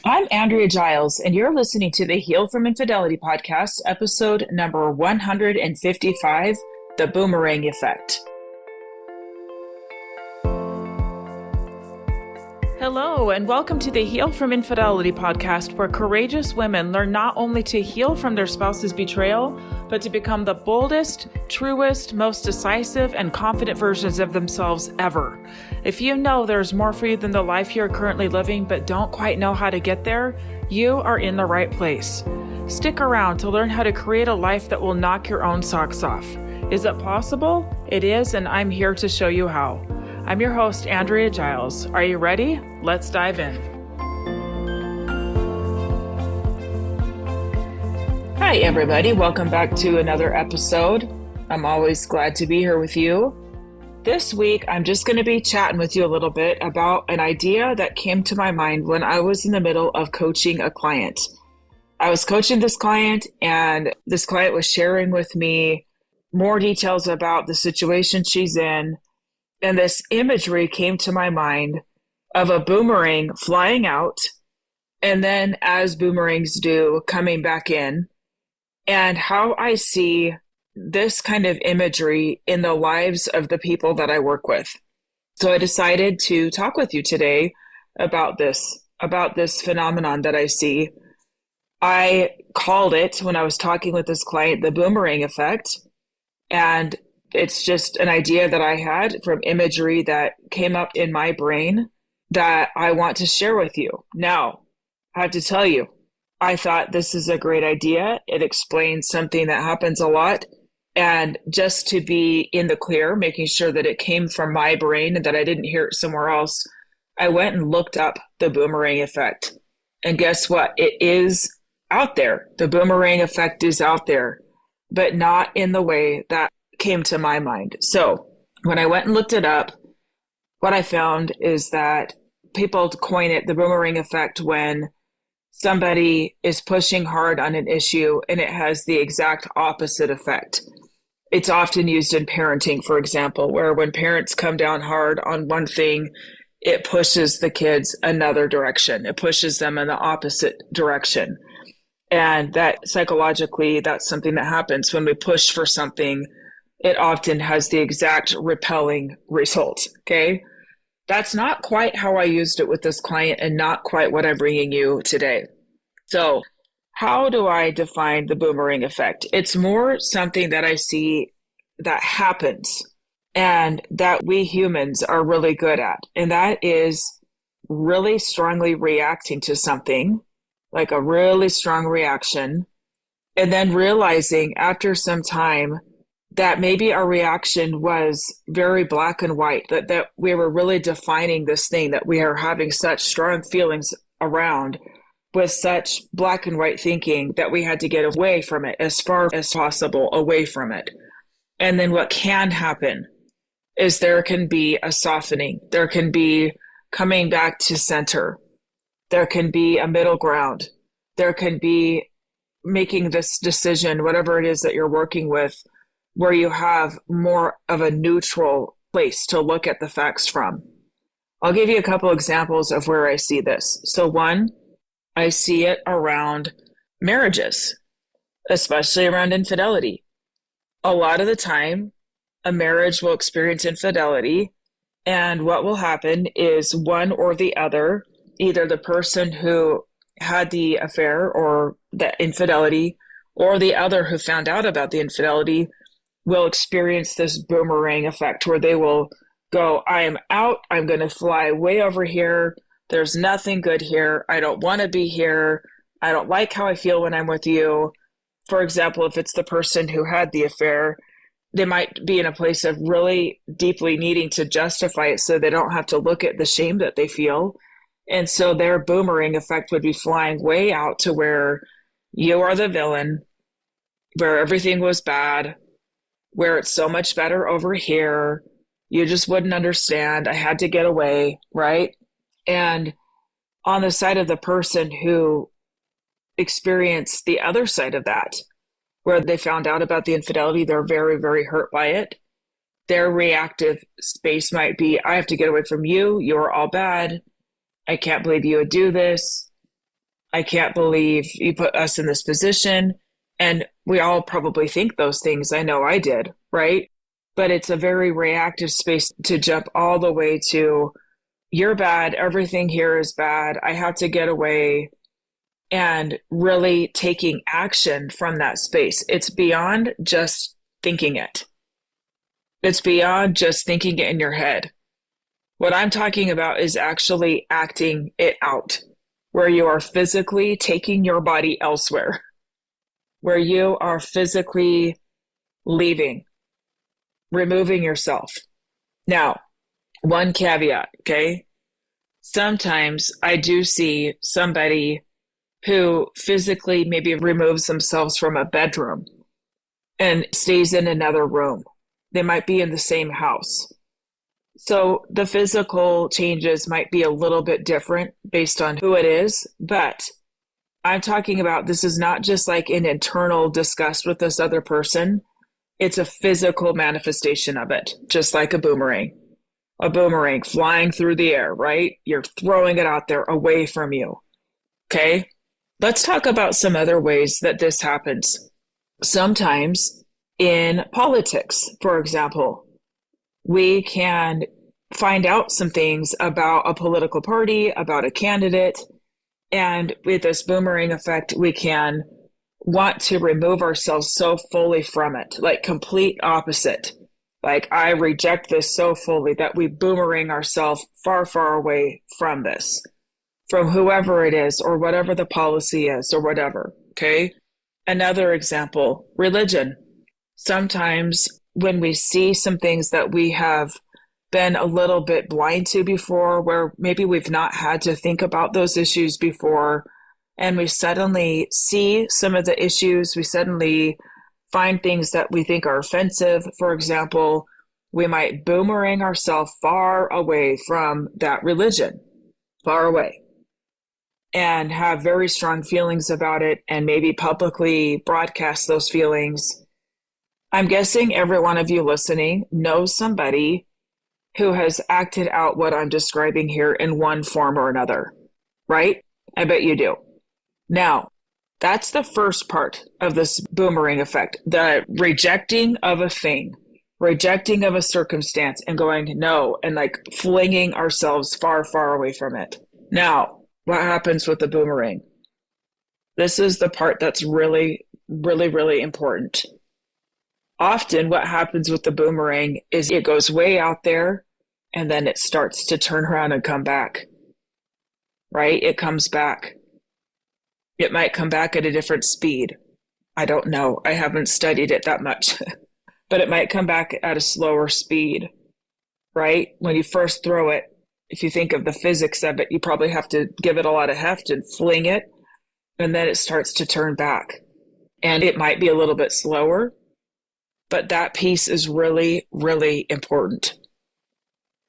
I'm Andrea Giles, and you're listening to the Heal from Infidelity podcast, episode number 155, The Boomerang Effect. Hello, and welcome to the Heal from Infidelity podcast, where courageous women learn not only to heal from their spouse's betrayal, but to become the boldest, truest, most decisive, and confident versions of themselves ever. If you know there's more for you than the life you're currently living, but don't quite know how to get there, you are in the right place. Stick around to learn how to create a life that will knock your own socks off. Is it possible? It is, and I'm here to show you how. I'm your host, Andrea Giles. Are you ready? Let's dive in. Hi, everybody. Welcome back to another episode. I'm always glad to be here with you. This week, I'm just going to be chatting with you a little bit about an idea that came to my mind when I was in the middle of coaching a client. I was coaching this client, and this client was sharing with me more details about the situation she's in. And this imagery came to my mind of a boomerang flying out, and then, as boomerangs do, coming back in, and how I see this kind of imagery in the lives of the people that I work with. So I decided to talk with you today about this phenomenon that I see. I called it, when I was talking with this client, the boomerang effect. And it's just an idea that I had from imagery that came up in my brain that I want to share with you. Now, I have to tell you, I thought this is a great idea. It explains something that happens a lot. And just to be in the clear, making sure that it came from my brain and that I didn't hear it somewhere else, I went and looked up the boomerang effect. And guess what? It is out there. The boomerang effect is out there, but not in the way that came to my mind. So when I went and looked it up, what I found is that people coin it the boomerang effect when somebody is pushing hard on an issue and it has the exact opposite effect. It's often used in parenting, for example, where when parents come down hard on one thing, it pushes the kids another direction. It pushes them in the opposite direction. And that psychologically, that's something that happens when we push for something. It often has the exact repelling result, okay? That's not quite how I used it with this client and not quite what I'm bringing you today. So how do I define the boomerang effect? It's more something that I see that happens and that we humans are really good at. And that is really strongly reacting to something, like a really strong reaction, and then realizing after some time that maybe our reaction was very black and white, that we were really defining this thing that we are having such strong feelings around with such black and white thinking that we had to get away from it as far as possible, away from it. And then what can happen is there can be a softening. There can be coming back to center. There can be a middle ground. There can be making this decision, whatever it is that you're working with, where you have more of a neutral place to look at the facts from. I'll give you a couple examples of where I see this. So one, I see it around marriages, especially around infidelity. A lot of the time, a marriage will experience infidelity, and what will happen is one or the other, either the person who had the affair or the infidelity, or the other who found out about the infidelity, will experience this boomerang effect where they will go, I am out, I'm going to fly way over here, there's nothing good here, I don't want to be here, I don't like how I feel when I'm with you. For example, if it's the person who had the affair, they might be in a place of really deeply needing to justify it so they don't have to look at the shame that they feel. And so their boomerang effect would be flying way out to where you are the villain, where everything was bad, where it's so much better over here. You just wouldn't understand. I had to get away, right? And on the side of the person who experienced the other side of that, where they found out about the infidelity, they're very, very hurt by it. Their reactive space might be, I have to get away from you. You're all bad. I can't believe you would do this. I can't believe you put us in this position. And we all probably think those things. I know I did, right? But it's a very reactive space to jump all the way to, you're bad. Everything here is bad. I have to get away, and really taking action from that space. It's beyond just thinking it. It's beyond just thinking it in your head. What I'm talking about is actually acting it out, where you are physically taking your body elsewhere, where you are physically leaving, removing yourself. Now, one caveat, okay? Sometimes I do see somebody who physically maybe removes themselves from a bedroom and stays in another room. They might be in the same house. So the physical changes might be a little bit different based on who it is, but I'm talking about, this is not just like an internal disgust with this other person. It's a physical manifestation of it, just like a boomerang flying through the air, right? You're throwing it out there away from you. Okay. Let's talk about some other ways that this happens. Sometimes in politics, for example, we can find out some things about a political party, about a candidate, and with this boomerang effect, we can want to remove ourselves so fully from it, like complete opposite. Like, I reject this so fully that we boomerang ourselves far, far away from this, from whoever it is, or whatever the policy is, or whatever. Okay. Another example, religion. Sometimes when we see some things that we have been a little bit blind to before, where maybe we've not had to think about those issues before, and we suddenly see some of the issues, we suddenly find things that we think are offensive. For example, we might boomerang ourselves far away from that religion, far away, and have very strong feelings about it, and maybe publicly broadcast those feelings. I'm guessing every one of you listening knows somebody who has acted out what I'm describing here in one form or another, right? I bet you do. Now, that's the first part of this boomerang effect, the rejecting of a thing, rejecting of a circumstance, and going no, and like flinging ourselves far, far away from it. Now, what happens with the boomerang? This is the part that's really, really, really important. Often what happens with the boomerang is it goes way out there, and then it starts to turn around and come back, right? It comes back. It might come back at a different speed. I don't know. I haven't studied it that much, but it might come back at a slower speed, right? When you first throw it, if you think of the physics of it, you probably have to give it a lot of heft and fling it, and then it starts to turn back. And it might be a little bit slower, but that piece is really, really important.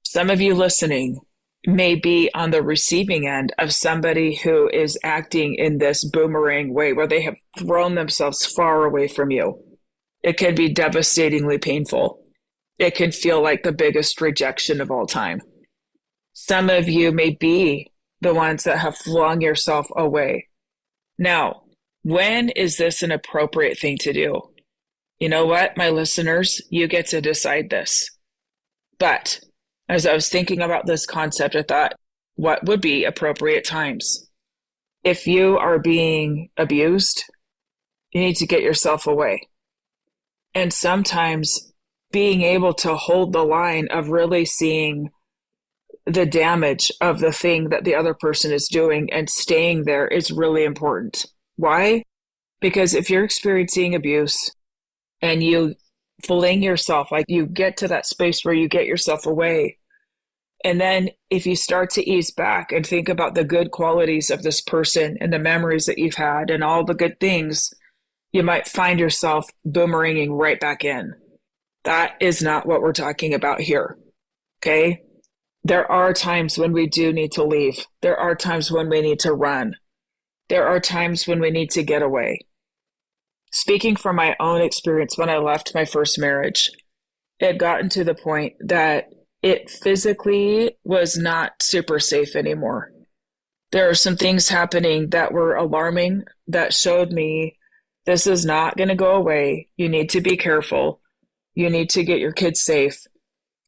Some of you listening may be on the receiving end of somebody who is acting in this boomerang way, where they have thrown themselves far away from you. It can be devastatingly painful. It can feel like the biggest rejection of all time. Some of you may be the ones that have flung yourself away. Now, when is this an appropriate thing to do? You know what, my listeners, you get to decide this. But as I was thinking about this concept, I thought, what would be appropriate times? If you are being abused, you need to get yourself away. And sometimes being able to hold the line of really seeing the damage of the thing that the other person is doing and staying there is really important. Why? Because if you're experiencing abuse and you fling yourself, like you get to that space where you get yourself away, and then if you start to ease back and think about the good qualities of this person and the memories that you've had and all the good things, you might find yourself boomeranging right back in. That is not what we're talking about here. Okay? There are times when we do need to leave. There are times when we need to run. There are times when we need to get away. Speaking from my own experience, when I left my first marriage, it had gotten to the point that it physically was not super safe anymore. There are some things happening that were alarming that showed me this is not going to go away. You need to be careful. You need to get your kids safe.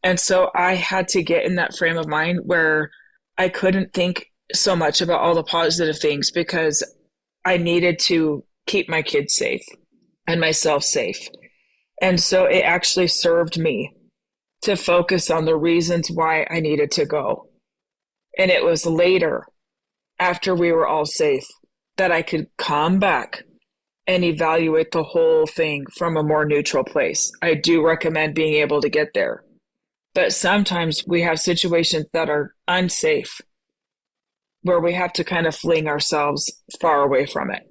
And so I had to get in that frame of mind where I couldn't think so much about all the positive things because I needed to keep my kids safe and myself safe. And so it actually served me to focus on the reasons why I needed to go. And it was later, after we were all safe, that I could come back and evaluate the whole thing from a more neutral place. I do recommend being able to get there. But sometimes we have situations that are unsafe where we have to kind of fling ourselves far away from it.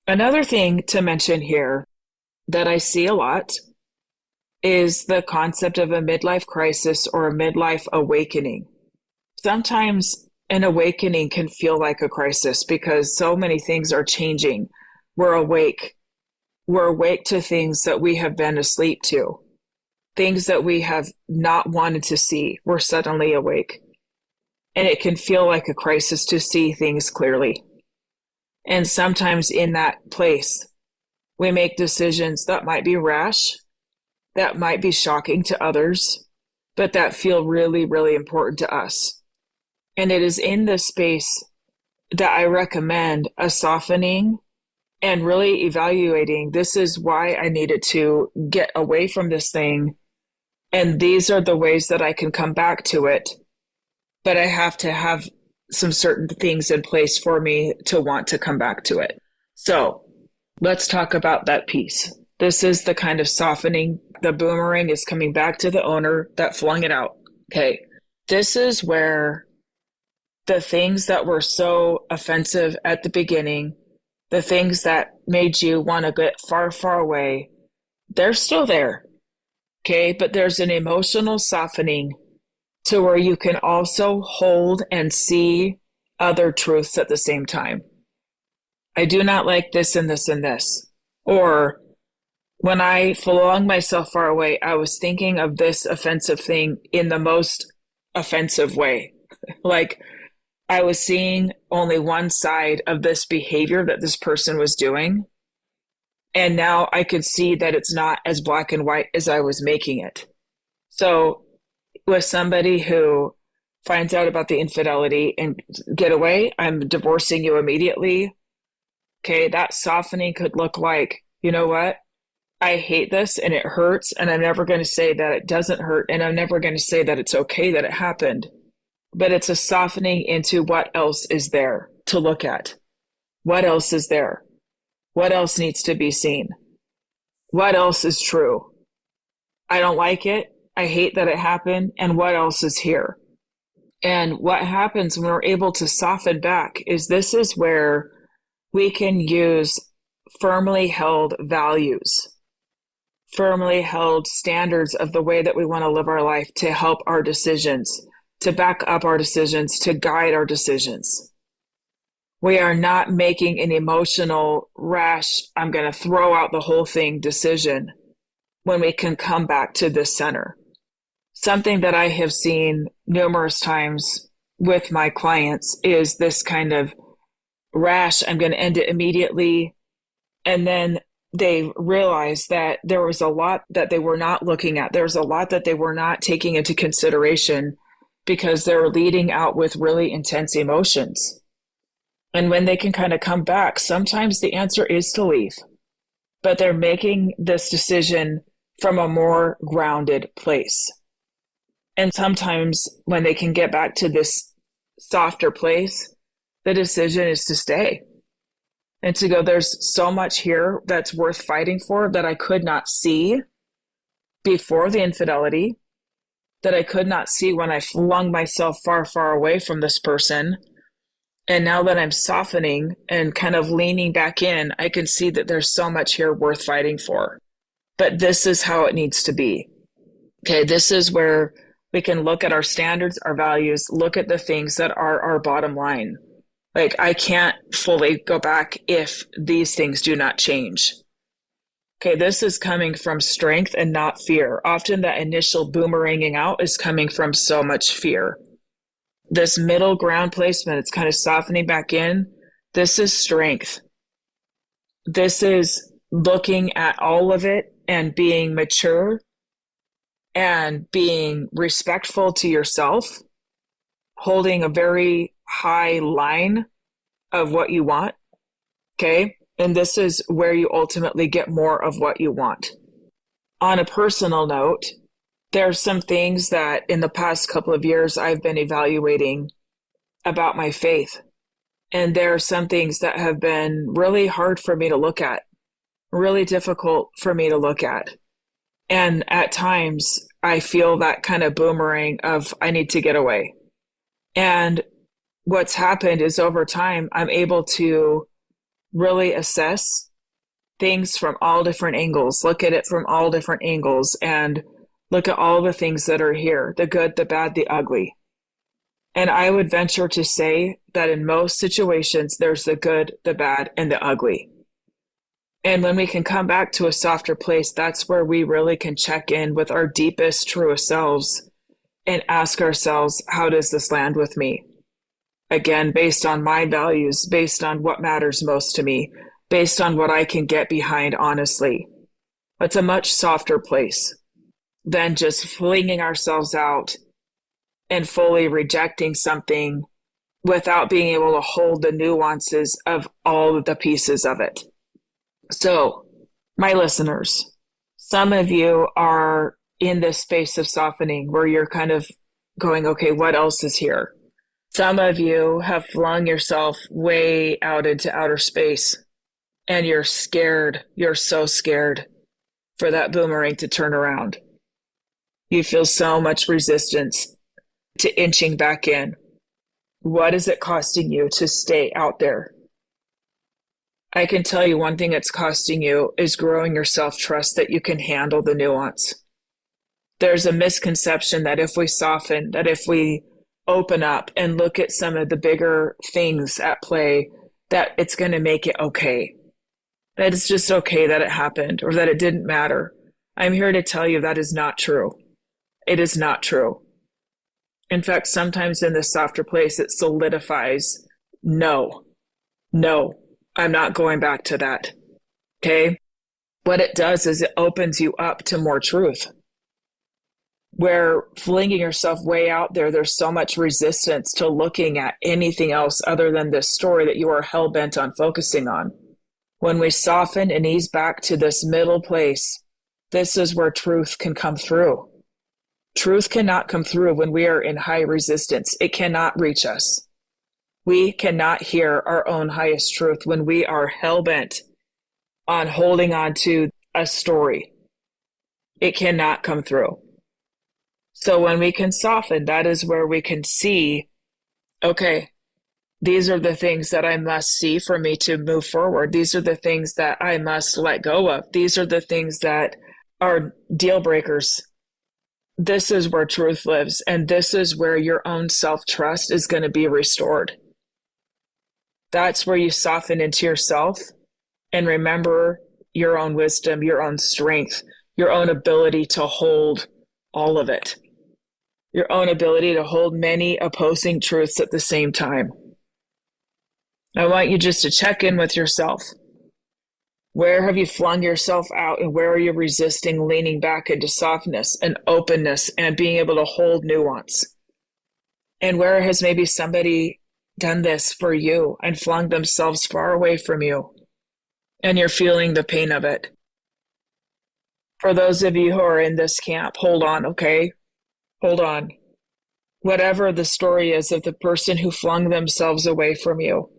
Another thing to mention here that I see a lot is the concept of a midlife crisis or a midlife awakening. Sometimes an awakening can feel like a crisis because so many things are changing. We're awake. We're awake to things that we have been asleep to, things that we have not wanted to see. We're suddenly awake. And it can feel like a crisis to see things clearly. And sometimes in that place, we make decisions that might be rash, that might be shocking to others, but that feel really, really important to us. And it is in this space that I recommend a softening and really evaluating. This is why I needed to get away from this thing. And these are the ways that I can come back to it. But I have to have some certain things in place for me to want to come back to it. So let's talk about that piece. This is the kind of softening. The boomerang is coming back to the owner that flung it out. Okay. This is where the things that were so offensive at the beginning, the things that made you want to get far, far away, they're still there. Okay. But there's an emotional softening to where you can also hold and see other truths at the same time. I do not like this and this and this. Or when I flung myself far away, I was thinking of this offensive thing in the most offensive way. Like I was seeing only one side of this behavior that this person was doing. And now I could see that it's not as black and white as I was making it. So with somebody who finds out about the infidelity and get away, I'm divorcing you immediately. Okay, that softening could look like, you know what? I hate this and it hurts, and I'm never going to say that it doesn't hurt, and I'm never going to say that it's okay that it happened. But it's a softening into what else is there to look at. What else is there? What else needs to be seen? What else is true? I don't like it. I hate that it happened. And what else is here? And what happens when we're able to soften back is this is where we can use firmly held values, firmly held standards of the way that we want to live our life to help our decisions, to back up our decisions, to guide our decisions. We are not making an emotional, rash, I'm going to throw out the whole thing decision when we can come back to this center. Something that I have seen numerous times with my clients is this kind of rash, I'm going to end it immediately. And then they realize that there was a lot that they were not looking at. There was a lot that they were not taking into consideration because they were leading out with really intense emotions. And when they can kind of come back, sometimes the answer is to leave, but they're making this decision from a more grounded place. And sometimes when they can get back to this softer place, the decision is to stay and to go, there's so much here that's worth fighting for that I could not see before the infidelity, that I could not see when I flung myself far, far away from this person. And now that I'm softening and kind of leaning back in, I can see that there's so much here worth fighting for. But this is how it needs to be. Okay, this is where we can look at our standards, our values, look at the things that are our bottom line. Like, I can't fully go back if these things do not change. Okay, this is coming from strength and not fear. Often that initial boomeranging out is coming from so much fear. this middle ground placement, it's kind of softening back in. This is strength. This is looking at all of it and being mature and being respectful to yourself, holding a very high line of what you want. Okay. And this is where you ultimately get more of what you want. On a personal note, there are some things that in the past couple of years I've been evaluating about my faith. And there are some things that have been really hard for me to look at, really difficult for me to look at. And at times I feel that kind of boomerang of I need to get away. And what's happened is over time, I'm able to really assess things from all different angles, look at it from all different angles, and look at all the things that are here, the good, the bad, the ugly. And I would venture to say that in most situations, there's the good, the bad, and the ugly. And when we can come back to a softer place, that's where we really can check in with our deepest, truest selves and ask ourselves, how does this land with me? Again, based on my values, based on what matters most to me, based on what I can get behind honestly. It's a much softer place than just flinging ourselves out and fully rejecting something without being able to hold the nuances of all of the pieces of it. So, my listeners, some of you are in this space of softening where you're kind of going, okay, what else is here? Some of you have flung yourself way out into outer space and you're scared. You're so scared for that boomerang to turn around. You feel so much resistance to inching back in. What is it costing you to stay out there? I can tell you one thing it's costing you is growing your self-trust that you can handle the nuance. There's a misconception that if we soften, that if we open up and look at some of the bigger things at play, that it's going to make it okay. That it's just okay that it happened or that it didn't matter. I'm here to tell you that is not true. It is not true. In fact, sometimes in this softer place, it solidifies, no, I'm not going back to that. Okay? What it does is it opens you up to more truth. Where flinging yourself way out there, there's so much resistance to looking at anything else other than this story that you are hell-bent on focusing on. When we soften and ease back to this middle place, this is where truth can come through. Truth cannot come through when we are in high resistance. It cannot reach us. We cannot hear our own highest truth when we are hell-bent on holding on to a story. It cannot come through. So when we can soften, that is where we can see, okay, these are the things that I must see for me to move forward. These are the things that I must let go of. These are the things that are deal breakers. This is where truth lives, and this is where your own self-trust is going to be restored. That's where you soften into yourself and remember your own wisdom, your own strength, your own ability to hold all of it, your own ability to hold many opposing truths at the same time. I want you just to check in with yourself. Where have you flung yourself out and where are you resisting leaning back into softness and openness and being able to hold nuance? And where has maybe somebody done this for you and flung themselves far away from you and you're feeling the pain of it? For those of you who are in this camp, hold on, okay? Hold on. Whatever the story is of the person who flung themselves away from you,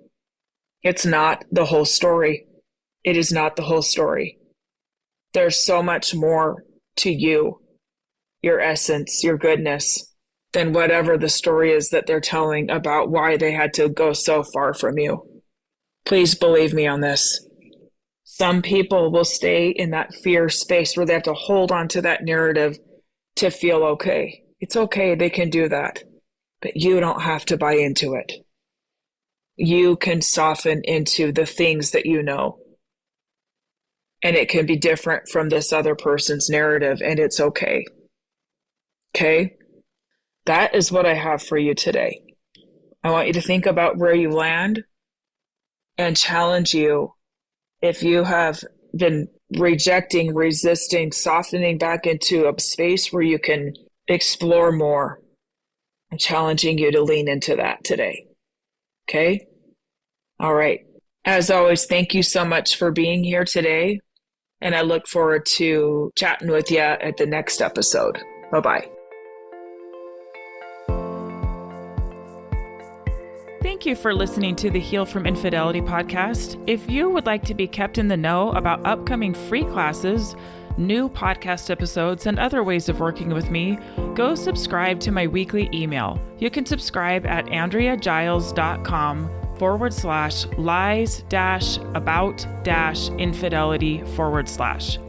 it's not the whole story. It is not the whole story. There's so much more to you, your essence, your goodness, than whatever the story is that they're telling about why they had to go so far from you. Please believe me on this. Some people will stay in that fear space where they have to hold on to that narrative to feel okay. It's okay, they can do that. But you don't have to buy into it. You can soften into the things that you know. And it can be different from this other person's narrative, and it's okay. Okay? That is what I have for you today. I want you to think about where you land and challenge you if you have been rejecting, resisting, softening back into a space where you can explore more. I'm challenging you to lean into that today. Okay? All right. As always, thank you so much for being here today. And I look forward to chatting with you at the next episode. Bye-bye. Thank you for listening to the Heal from Infidelity podcast. If you would like to be kept in the know about upcoming free classes, new podcast episodes, and other ways of working with me, go subscribe to my weekly email. You can subscribe at andreagiles.com/lies-about-infidelity/.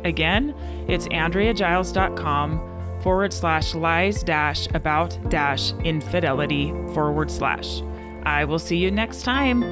Again, it's andreagiles.com/lies-about-infidelity/. I will see you next time.